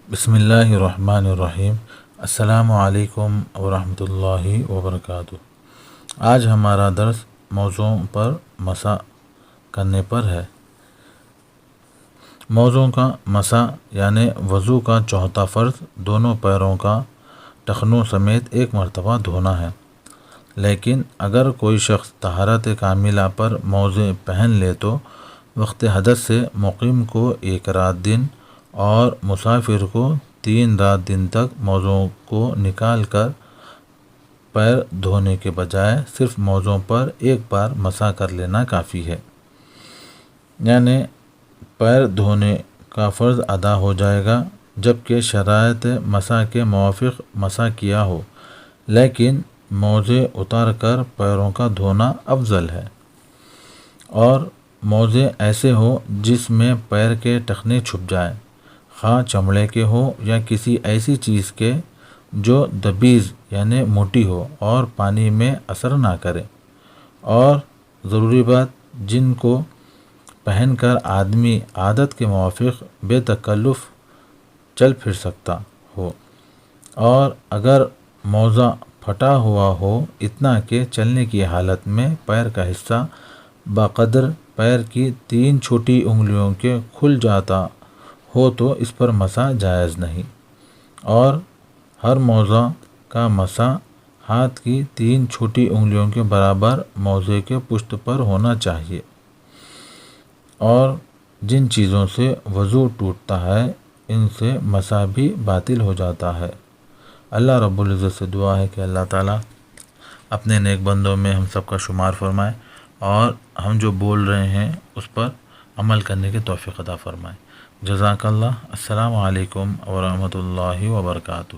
بسم اللہ الرحمن الرحیم۔ السلام علیکم ورحمۃ اللہ وبرکاتہ۔ آج ہمارا درس موضوع پر مسح کرنے پر ہے۔ موضوع کا مسح یعنی وضو کا چوتھا فرض دونوں پیروں کا ٹخنوں سمیت ایک مرتبہ دھونا ہے، لیکن اگر کوئی شخص طہارت کاملہ پر موزے پہن لے تو وقت حدث سے مقیم کو 1 رات دن اور مسافر کو 3 رات دن تک موزوں کو نکال کر پیر دھونے کے بجائے صرف موزوں پر ایک بار مسح کر لینا کافی ہے، یعنی پیر دھونے کا فرض ادا ہو جائے گا جبکہ شرائط مسح کے موافق مسح کیا ہو، لیکن موزے اتار کر پیروں کا دھونا افضل ہے، اور موزے ایسے ہو جس میں پیر کے ٹخنے چھپ جائیں، خواہ چمڑے کے ہو یا کسی ایسی چیز کے جو دبیز یعنی موٹی ہو اور پانی میں اثر نہ کرے، اور ضروری بات جن کو پہن کر آدمی عادت کے موافق بے تکلف چل پھر سکتا ہو، اور اگر موزہ پھٹا ہوا ہو اتنا کہ چلنے کی حالت میں پیر کا حصہ بقدر پیر کی 3 چھوٹی انگلیوں کے کھل جاتا ہو تو اس پر مسح جائز نہیں، اور ہر موزہ کا مسح ہاتھ کی 3 چھوٹی انگلیوں کے برابر موزے کے پشت پر ہونا چاہیے، اور جن چیزوں سے وضو ٹوٹتا ہے ان سے مسح بھی باطل ہو جاتا ہے۔ اللہ رب العزت سے دعا ہے کہ اللہ تعالیٰ اپنے نیک بندوں میں ہم سب کا شمار فرمائے، اور ہم جو بول رہے ہیں اس پر عمل کرنے کی توفیق عطا فرمائے۔ جزاک اللہ۔ السلام علیکم ورحمۃ اللہ وبرکاتہ۔